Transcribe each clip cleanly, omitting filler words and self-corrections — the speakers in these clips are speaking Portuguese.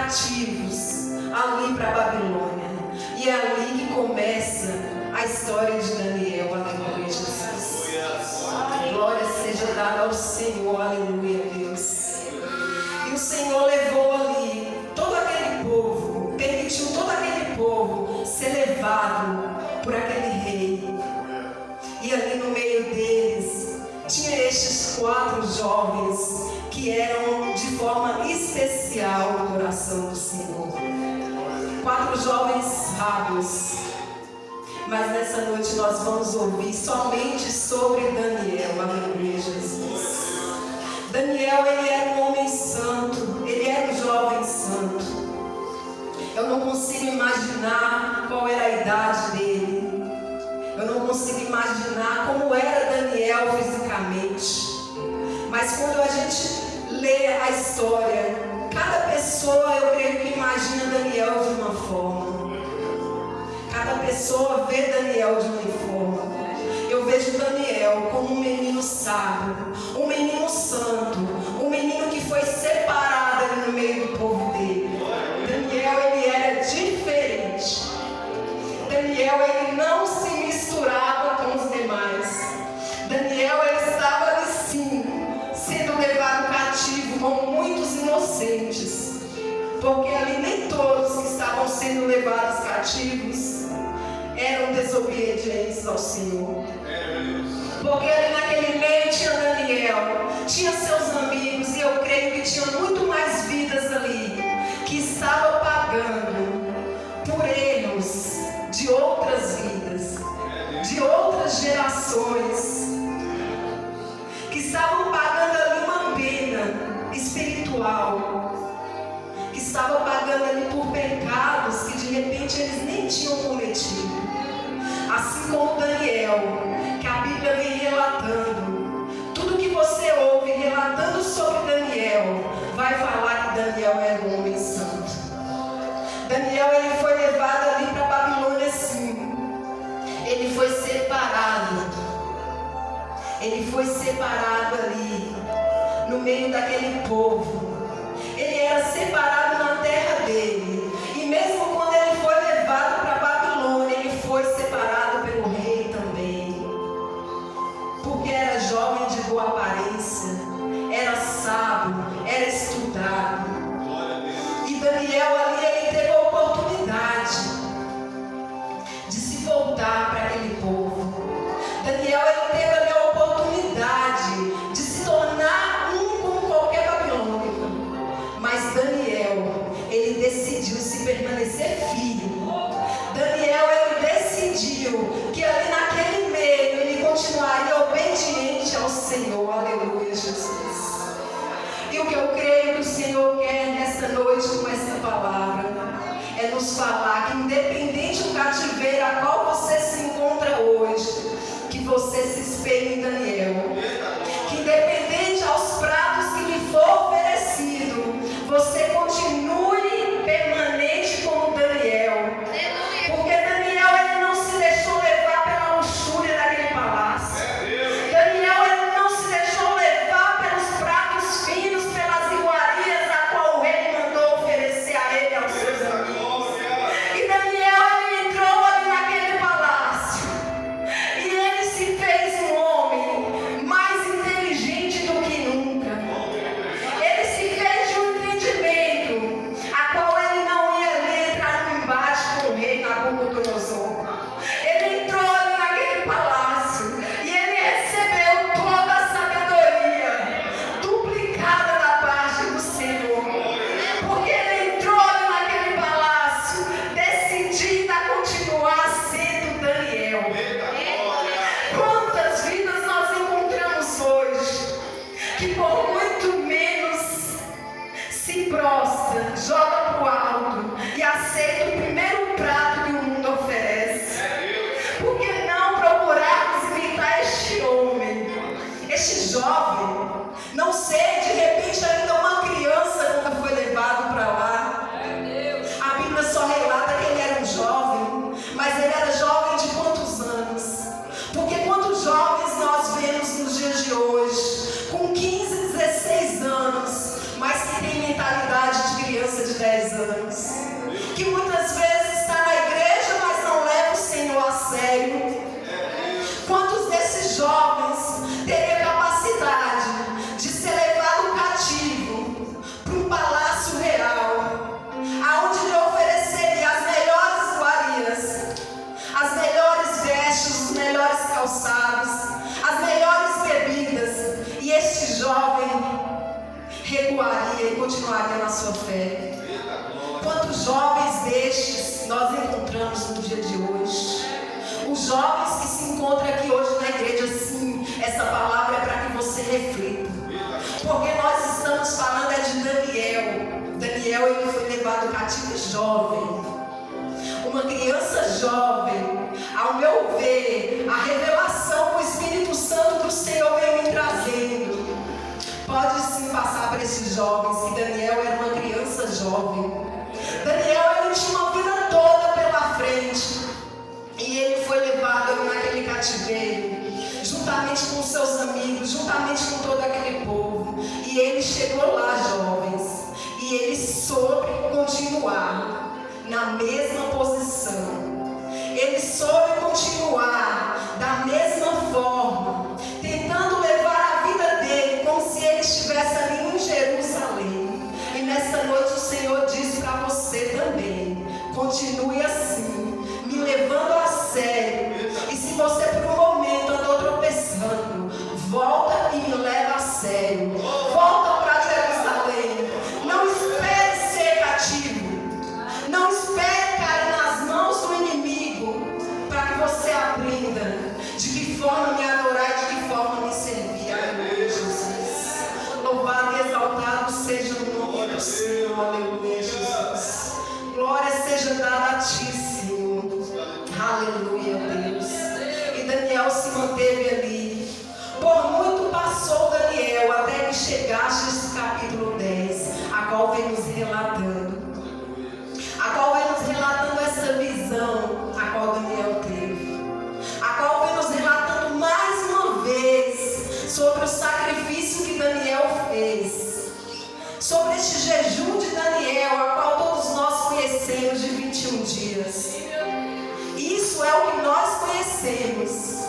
cativos ali para a Babilônia. E é ali que começa a história de Daniel. Aleluia, Jesus. Glória seja dada ao Senhor. Aleluia, Deus. E o Senhor levou ali todo aquele povo, permitiu todo aquele povo ser levado por aquele rei. E ali no meio deles tinha estes 4 jovens que eram de forma especial no coração do Senhor. 4 jovens sábios. Mas nessa noite nós vamos ouvir somente sobre Daniel. Aleluia, Jesus. Daniel, ele era um homem santo, ele era um jovem santo. Eu não consigo imaginar qual era a idade dele. Eu não consigo imaginar como era Daniel fisicamente. Mas quando a gente lê a história, cada pessoa, eu creio que imagina Daniel de uma forma. Cada pessoa vê Daniel de uma forma. Eu vejo Daniel como um menino sábio, um menino santo, um menino que foi separado ali no meio do povo dele. Daniel, ele era diferente. Daniel, ele não se misturava com os demais. Daniel, ele estava ali sim, sendo levado cativo como muitos inocentes. Porque ali nem todos que estavam sendo levados cativos eram desobedientes ao Senhor. Porque ali naquele meio tinha Daniel, tinha seus amigos, e eu creio que tinha muito mais vidas ali que estavam pagando por erros de outras vidas, de outras gerações, que estavam pagando ali uma pena espiritual, que estavam pagando ali por pecados que de repente eles nem tinham cometido. Assim como Daniel, que a Bíblia vem relatando, tudo que você ouve relatando sobre Daniel, vai falar que Daniel era um homem santo. Daniel, ele foi levado ali para a Babilônia sim. Ele foi separado. Ele foi separado ali, no meio daquele povo. Ele era separado na terra dele. E mesmo quando ele foi levado para a Babilônia, ele foi separado pelo rei também. Porque era jovem de boa aparência, era sábio, era estudado. E Daniel ali, ele teve a oportunidade de se voltar para aquele povo. Daniel, ele teve ali a oportunidade de se tornar um como qualquer babilônico. Mas Daniel, ele decidiu se permanecer firme. Daniel, ele decidiu que ali naquele meio ele continuaria obediente ao Senhor. Aleluia, Jesus. E o que eu creio que o Senhor quer nessa noite com essa palavra é nos falar que independente do cativeiro a qual você se encontra hoje, que você se espelhe em Daniel. Que independente aos pratos que lhe for oferecido, você continue permanente como Daniel. Porque Daniel, ele não se deixou levar pela luxúria daquele palácio. Daniel, ele não se deixou levar pelos pratos finos, pelas iguarias a qual o rei mandou oferecer a ele e aos seus amigos. E Daniel, ele entrou ali naquele palácio e ele se fez um homem mais inteligente do que nunca. Ele se fez de um entendimento a qual ele não ia ali entrar no embate com o rei Nabucodonosor. Ele entrou ali naquele palácio e ele recebeu toda a sabedoria duplicada da parte do Senhor. Porque ele entrou ali naquele palácio decidido a continuar sendo Daniel. Quantas vidas nós encontramos hoje que por muito menos se prostra, joga pro alto e aceita o primeiro prato que o mundo oferece? Por que não procurarmos imitar este homem, este jovem? Não sei, de repente ainda uma criança quando foi levado para lá. A Bíblia só relata que ele era um jovem, mas ele era jovem de quantos anos? Porque quantos jovens nós vemos nos dias de hoje, com 15, 16 anos, mas que tem mentalidade de criança de 10 anos? nós encontramos no dia de hoje. Os jovens que se encontram aqui hoje na igreja, sim, essa palavra é para que você reflita. Porque nós estamos falando de Daniel. Daniel, ele foi levado cativo jovem. Uma criança jovem. Ao meu ver, a revelação que o Espírito Santo do Senhor veio me trazendo. Pode sim passar para esses jovens que Daniel era uma criança jovem. Daniel, ele tinha uma vida toda pela frente. E ele foi levado naquele cativeiro, juntamente com seus amigos, juntamente com todo aquele povo. E ele chegou lá, jovens, e ele soube continuar na mesma posição. Ele soube continuar da mesma forma, tentando levar a vida dele como se ele estivesse ali em Jerusalém. E nessa noite o Senhor diz para você também: continue assim, me levando a sério. E se você por um momento andou tropeçando, volta e me leva a sério. Volta para Jerusalém. Não espere ser cativo. Não espere cair nas mãos do inimigo, para que você aprenda de que forma me adorar e de que forma me servir. Aleluia, Jesus. Louvado e exaltado seja o nome do Senhor. Aleluia, Jesus. Glória seja dada a ti, Senhor. Aleluia, Deus. E Daniel se manteve ali. Por muito passou Daniel até que chegaste esse capítulo 10, a qual vem nos relatando. A qual vem nos relatando essa visão a qual Daniel teve. A qual vem nos relatando mais uma vez sobre o sacrifício que Daniel fez. Sobre este jejum de Daniel, a qual todos nós conhecemos, de 21 dias. Isso é o que nós conhecemos,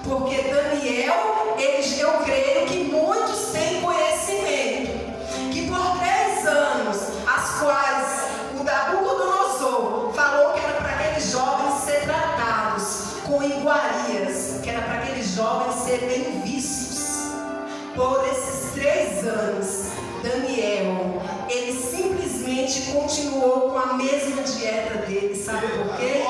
porque Daniel, eu creio que muitos têm conhecimento, que por 3 anos, as quais o Nabucodonosor falou que era para aqueles jovens ser tratados com iguarias, que era para aqueles jovens serem bem vistos. Por esses 3 anos, Daniel, ele simplesmente continuou com a mesma dieta dele. Sabe por quê?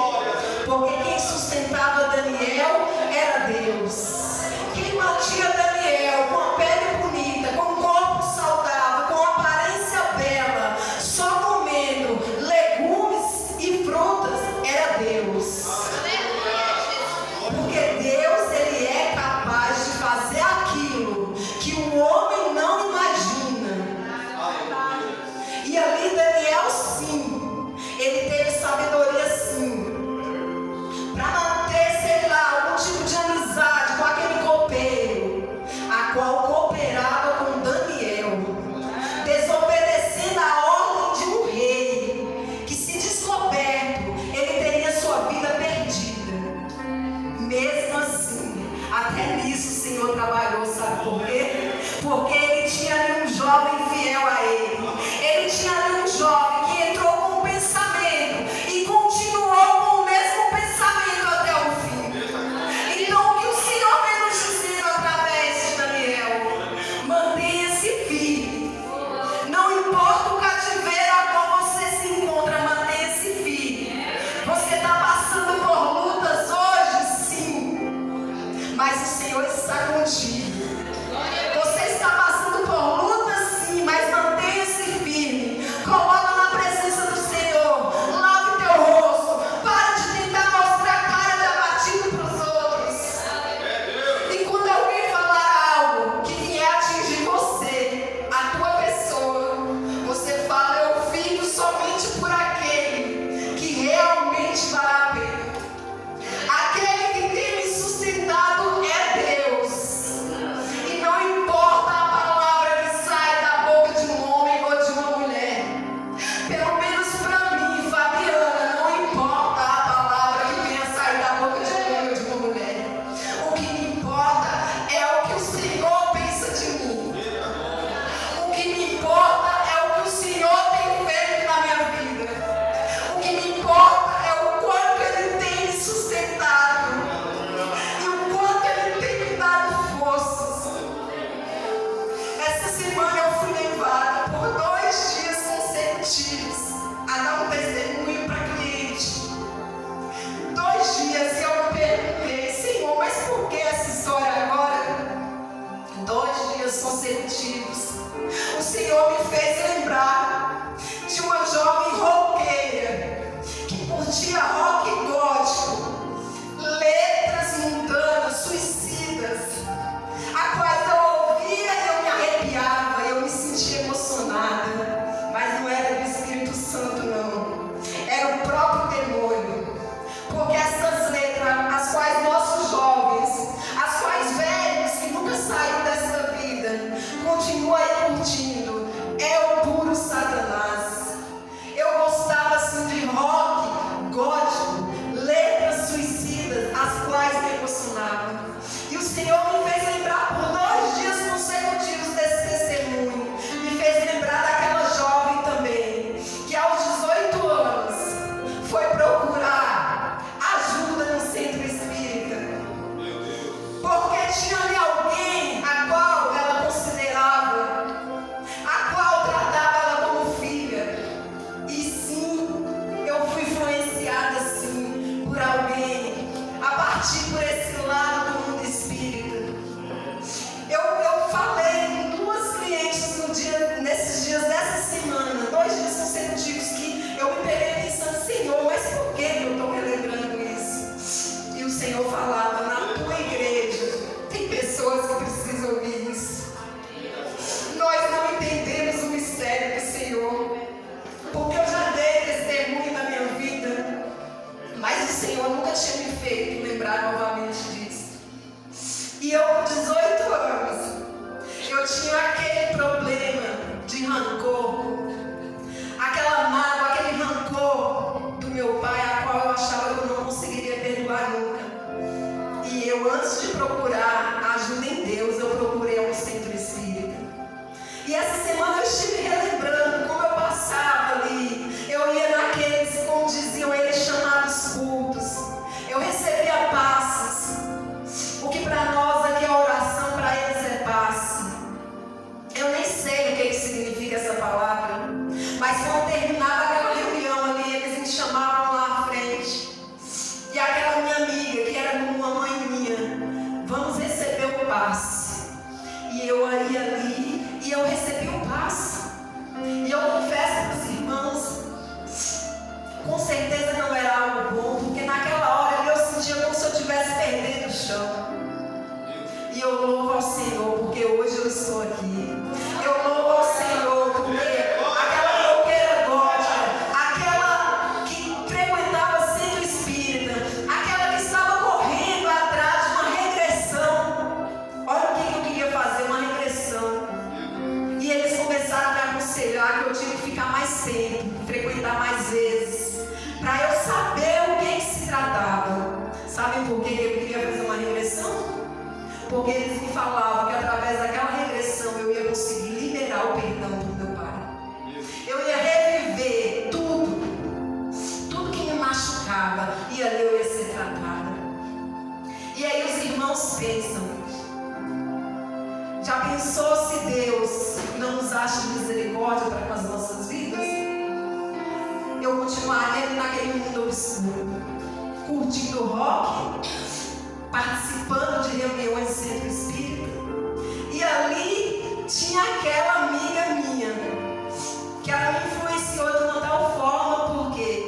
Porque quem sustentava Daniel era Deus. Quem mantinha Daniel com a pele bonita, com o corpo saudável, com a aparência bela, só comendo legumes e frutas, era Deus. Porque Deus, ele é capaz de fazer aquilo que o homem não imagina. E ali Daniel, sim, ele teve sabedoria, sim, para manter, sei lá, algum tipo de amizade com aquele copeiro, a qual cooperava com Daniel, desobedecendo a ordem de um rei, que se descoberto, ele teria sua vida perdida. Mesmo assim, até nisso o Senhor trabalhou, sabe por quê? Porque ele tinha ali um jovem fiel a ele. Ele tinha ali um jovem que entrou com um pensamento e continuou com o mesmo pensamento até o fim. Então o que o Senhor vem nos dizendo através de Daniel: mantenha-se firme. Não importa o cativeiro a qual você se encontra, mantenha-se firme. Você está passando por lutas hoje, sim, mas o Senhor está contigo. Você está passando por lutas, sim, mas mantenha-se firme. Coloca na presença do Senhor. Lave teu rosto. Para de tentar mostrar a cara de abatido para os outros. E quando alguém falar algo que vier atingir você, a tua pessoa, você fala: eu fico somente por aquele que realmente vale a pena. Aquele que tem me sustentado é Deus. E não importa a palavra que sai da boca de um homem ou de uma mulher. Pelo menos para mim, Fabiana, não importa a palavra que venha sair da boca de um homem ou de uma mulher. O que me importa é o que o Senhor pensa de mim. O que me importa é o que o Senhor tem feito na minha vida. O que me importa é o quanto Ele tem me sustentado e o quanto Ele tem me dado forças. Essa semana eu fui levada por 2 dias consecutivos a dar um testemunho para cliente. porque eles me falavam que através daquela regressão eu ia conseguir liberar o perdão do meu pai. Eu ia reviver tudo que me machucava, e ali eu ia ser tratada. E aí os irmãos pensam, já pensou se Deus não nos acha de misericórdia para com as nossas vidas? Eu continuaria naquele mundo obscuro, curtindo rock, participando de reuniões de centro espírita, e ali tinha aquela amiga minha, que ela me influenciou de uma tal forma, porque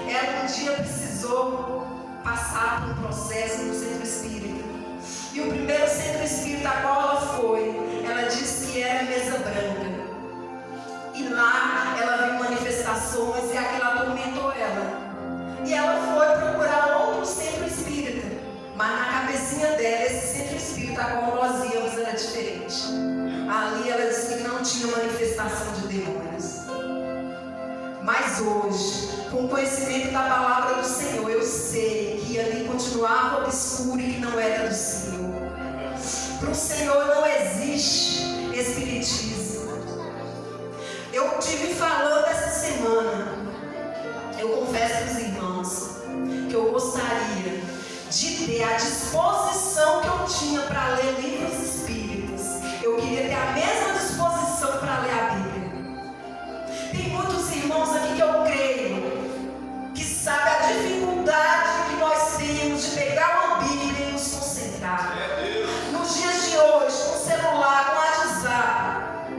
ela um dia precisou passar por um processo no centro espírita, e o primeiro centro espírita a qual ela foi, ela disse que era mesa branca, e lá ela viu manifestações e aquilo atormentou ela, e ela foi procurar outro centro espírita, mas na cabecinha dela, esse centro espírita a qual nós íamos era diferente. Ali ela disse que não tinha manifestação de demônios. Mas hoje, com o conhecimento da palavra do Senhor, eu sei que ali continuava obscuro e que não era do Senhor. Para o Senhor não existe espiritismo. Eu tive falando essa semana, eu confesso para os irmãos, que eu gostaria de ter a disposição que eu tinha para ler livros espíritas. Eu queria ter a mesma disposição para ler a Bíblia. Tem muitos irmãos aqui que eu creio que sabem a dificuldade que nós temos de pegar uma Bíblia e nos concentrar. Nos dias de hoje, com o celular, com o WhatsApp,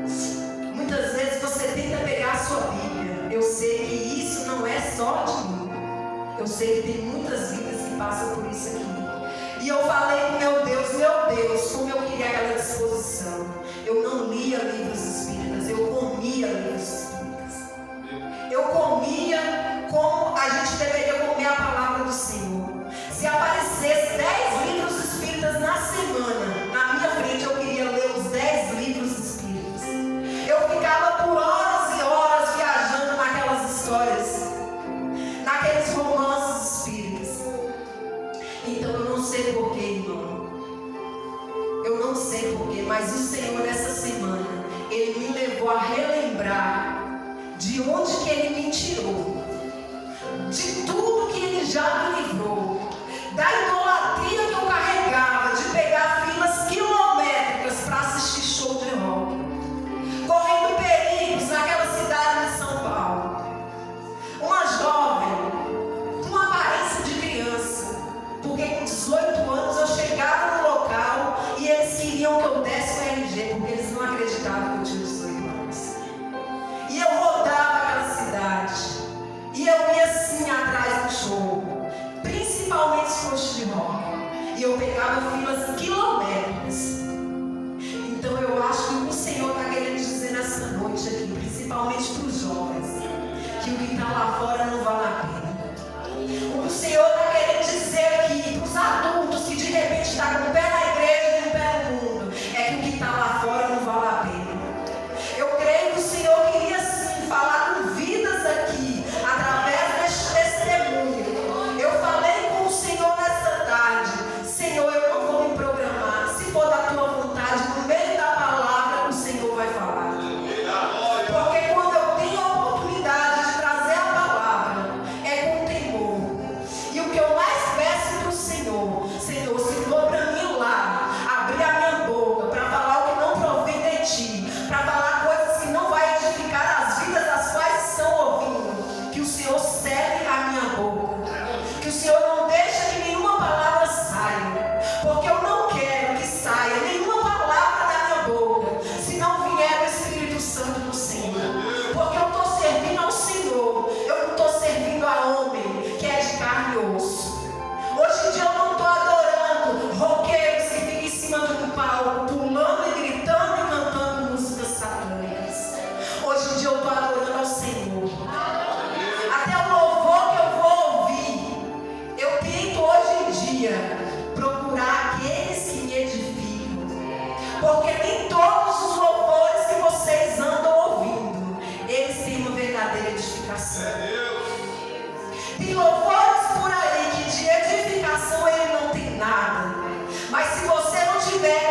muitas vezes você tenta pegar a sua Bíblia. Eu sei que isso não é só de mim. Eu sei que tem muitas vidas que passam por isso aqui. E eu falei com meu Deus, como eu queria aquela disposição. Eu não lia livros espíritas, eu comia livros espíritas. Eu comia como a gente deveria comer a palavra do Senhor. Se aparecesse 10 livros espíritas na semana, na minha frente eu queria ler os 10 livros espíritas. Eu ficava por horas e horas viajando naquelas histórias, naqueles romances espíritas. Então eu não sei porquê, irmão. Eu não sei porquê, mas o Senhor essa semana, Ele me levou a relembrar de onde que Ele me tirou, de tudo que Ele já me livrou, da idolatria que eu carregava, de pegar filas quilométricas para assistir show de rock, correndo perigos naquela cidade de São Paulo. Uma jovem, com uma aparência de criança, porque com 18 anos eu chegava no local e eles queriam que eu desse o RG, porque eles não acreditavam que eu tinha 18 anos. E eu rodava aquela cidade, e eu ia assim atrás do show, principalmente os shows de rock, e eu pegava filas quilométricas. Então eu acho que o Senhor está querendo dizer nessa noite aqui, principalmente para os jovens, que o que está lá fora não vale a pena. O que o Senhor está querendo dizer aqui para os adultos que de repente estão com o pé na igreja e um pé no mundo, é que o que está lá fora não vale a pena. Eu creio que o Senhor queria sim falar com vidas aqui, através deste testemunho. Eu falei com o Senhor nessa tarde: Senhor, eu não vou me programar. Se for da tua vontade, no meio da palavra, o Senhor vai falar. Porque quando eu tenho a oportunidade de trazer a palavra, é com temor. E o que eu mais peço para o Senhor, Senhor, se for para mim lá, abrir a minha boca para falar o que não provém de ti, para falar coisas que não vai edificar as vidas das quais estão ouvindo, que o Senhor cele a minha boca, que o Senhor não deixe que nenhuma palavra saia, porque eu não quero que saia nenhuma palavra da minha boca, se não vier o Espírito Santo do Senhor, porque eu estou servindo ao Senhor, eu não estou servindo a homem que é de carne e osso. Hoje em dia eu não estou adorando roqueiros que ficam em cima de um palco, pulando e gritando e cantando músicas satânicas. Hoje em dia eu estou adorando ao Senhor. Até o louvor que eu vou ouvir, eu tento hoje em dia procurar aqueles que me edificam, porque nem todos os louvores que vocês andam ouvindo, eles têm uma verdadeira edificação. Tem louvores por aí que de edificação ele não tem nada, mas se você não tiver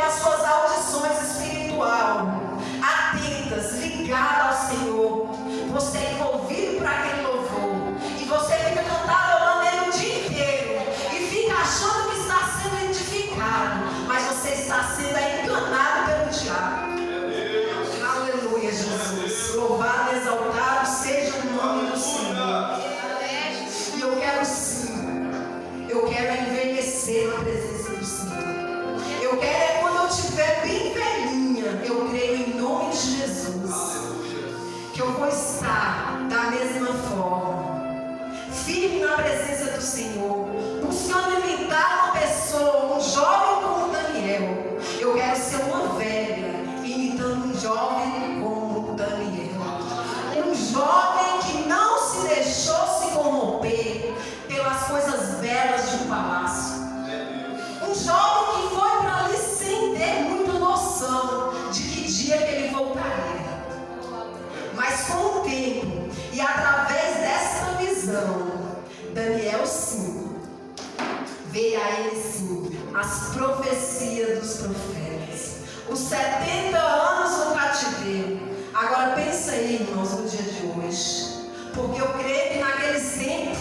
jovem como Daniel. Eu quero ser uma velha imitando um jovem como Daniel. Um jovem que não se deixou se corromper pelas coisas belas de um palácio. Um jovem que foi para ali sem ter muita noção de que dia que ele voltaria. Mas com o tempo e através dessa visão, Daniel sim, veio a ele sim as profecias dos profetas. Os 70 anos no cativeiro. Agora pensa aí, irmãos, no dia de hoje. Porque eu creio que naqueles tempos